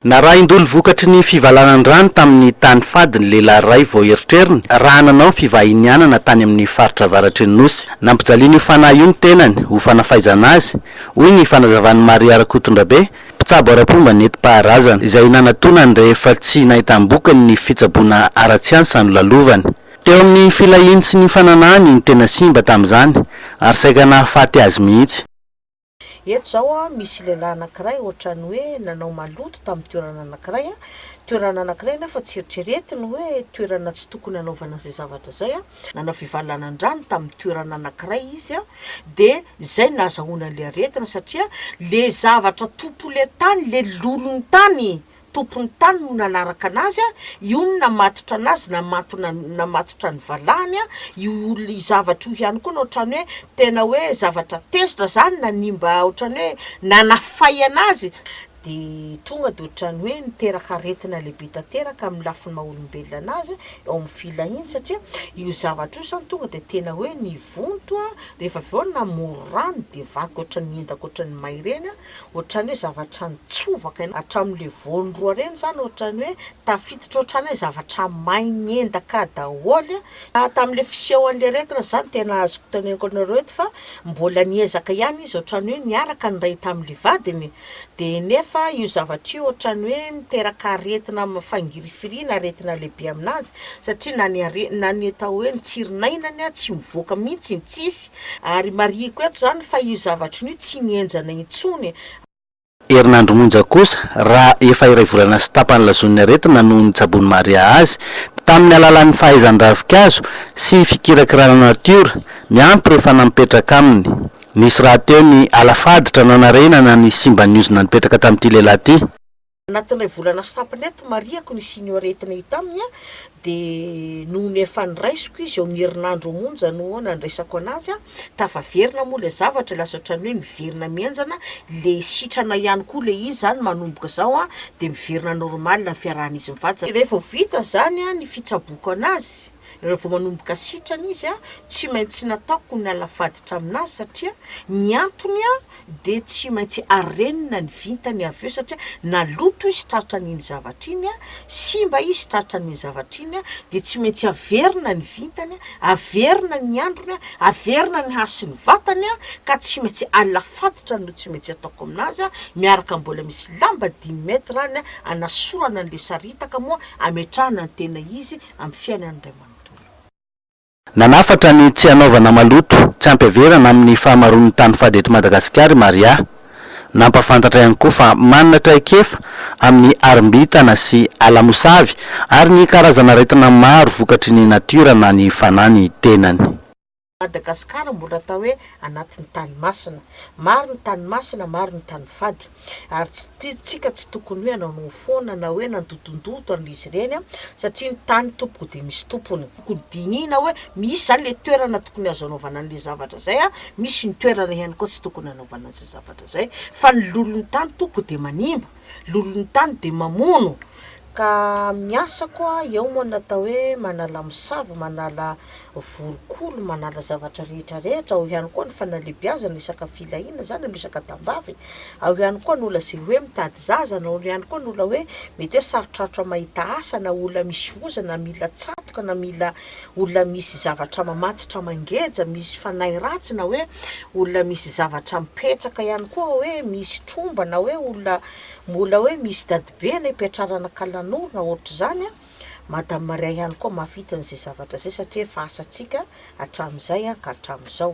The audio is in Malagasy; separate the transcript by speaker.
Speaker 1: Narahin-dolo vokatry ny fivalanandrano tamin'ny tany fady ny lehilahy ray vao eritreriny raha nanao fivahiny anana tany amin'ny faritra avaratry ny nosy. Nampijaliana io fanahy io ny tenany ho fanafaizana azy hoy ny fanazavany Maria Rakotondrabe, mpitsabo ara-pomba nentim-paharazana izay nanatonany rehefa tsy nahitany bokany ny fitsaboana ara-tsiansa nolalovany. Teo amin'ny filahiny sy ny fananahany ny tena simba tamin'izany ary saika nahafaty azy mihitsy.
Speaker 2: Eto zao misy lehilahy anankiray ohatrany hoe nanao maloto tamin'ny toerana anankiray toerana anankiray nefa tsy eritreretiny hoe toerana tsy tokony hanaovana zay zavatra zay nanao fivalanan-drano tamin'ny toerana anankiray izy de zay nahazahoana le aretina satria le zavatra tompo le tany le lolon'ny tany tompony tany no nanaraka anazy io no namatotra anazy namatotra ny valahany io zavatra io ihany koa na ohatrany hoe tena hoe zavatra tezitra zany nanimba ohatrany hoe nanafay anazy de tonga de ohatrany hoe niteraka aretina lehibe tanteraka amin'ny lafiny maha-olombelona anazy eo amin'ny filahiny satria io zavatra io zany tonga de tena hoe nivonto rehefa avy eo namory rano de vaky ohatrany endaka ohatrany may reny ohatrany hoe zavatra nitsovaka hatramin'le voany roa reny zany ohatrany hoe tafiditra ohatrany hoe zavatra may nyendaka daholy tamin'le fisehoan'le aretina zany tena azoko teneniko anareo eto fa mbola niezaka ihany izy ohatrany hoe niaraka ny ray tamin'le vadiny de nefa io zavatra io ohatrany hoe miteraka aretina mafangirifirina aretina lehibe aminazy satria na ny atao hoe nitsirinainany tsy mivoaka mihitsy tsisy ary mariko eto zany fa io zavatra io tsy nienjana intsony.
Speaker 1: Herinandro monja kosa raha efa iray volana sy tapany lazon'ny aretina no nitsabony Maria azy tamin'ny alalan'ny fahaizany ravikazo sy fikirakirana natiora miampy rehefa nampetraka aminy. Nisy raha teo ny alafaditra nanarenana ny Simba News nipetraka tamin'ity lehilahy ity.
Speaker 2: Anatin'ilay volana sy tapany eto mariako nisinio aretina hita aminy de no nefa niraisiko izy eo amin'ny herinandro monja no nandresako anazy tafaverina moa le zavatra lasa ohatrany hoe miverina mienjana le sitrana ihany koa le izy zany manomboka zao de miverina normal na fiarahan'izy mivatsa rehefa vita zany ny fitsaboko anazy rehefa manomboka sitrana izy tsy maintsy nataoko ny alafaditra aminazy satria ny antony de tsy maintsy arenina ny vintany avy eo satria naloto izy tratran'iny zavatra iny simba izy tratran'iny zavatra iny de tsy maintsy averina ny vintany averina ny androny averina ny hasiny vatany ka tsy maintsy alafaditra no tsy maintsy ataoko aminazy miaraka mbola misy lamba 10 metra any anasorana an'le saritaka moa ametrahana ny tena izy amin'ny fiainan'Andriamanitra.
Speaker 1: Nanafatra ny tsy anaovana maloto tsy ampiaverana amin'ny fahamaron'ny tany fady eto Madagasikara Maria. Nampafantatra ihany koa fa manana traikefa amin'ny arimbitana sy alamosavy ary ny karazana aretina maro vokatry ny natiora na ny fanany tenany.
Speaker 2: Madagasikara mbola atao hoe anatin'ny tanomasina maro ny tanomasina maro ny tany fady ary tsika tsy tokony hoe nanao foana na hoe nandotondoto an'izy ireny satria ny tany tompoko de misy tompony kodinina hoe misy zany le toerana tokony azo anaovana an'le zavatra zay misy ny toerana ihany koa tsy tokony anaovana an'izay zavatra zay fa ny lolon'ny tany tompoko de manimba lolon'ny tany de mamono ka miasa koa eo moa natao hoe manala misava manala vorokolo manala zavatra rehetra ao ihany koa ny fanalebiazana isaka filahina zany misaka tambavy ao ihany koa ny olona zay hoe mitady zaza na ihany koa ny olona hoe mety hoe sarotraritra mahita asa na olona misy ozana mila tsatoka na mila olona misy zavatra mamatotra mangeja misy fanahy ratsy na hoe olona misy zavatra mipetraka ihany koa hoe misy tromba na hoe olona mbola hoe misy dadibe na ipetrarana kalanoro na ohatra zany Madame Maria ihany koa mafita an'izay zavatra zay satria efa asantsika hatramin'izay ka hatramin'izao.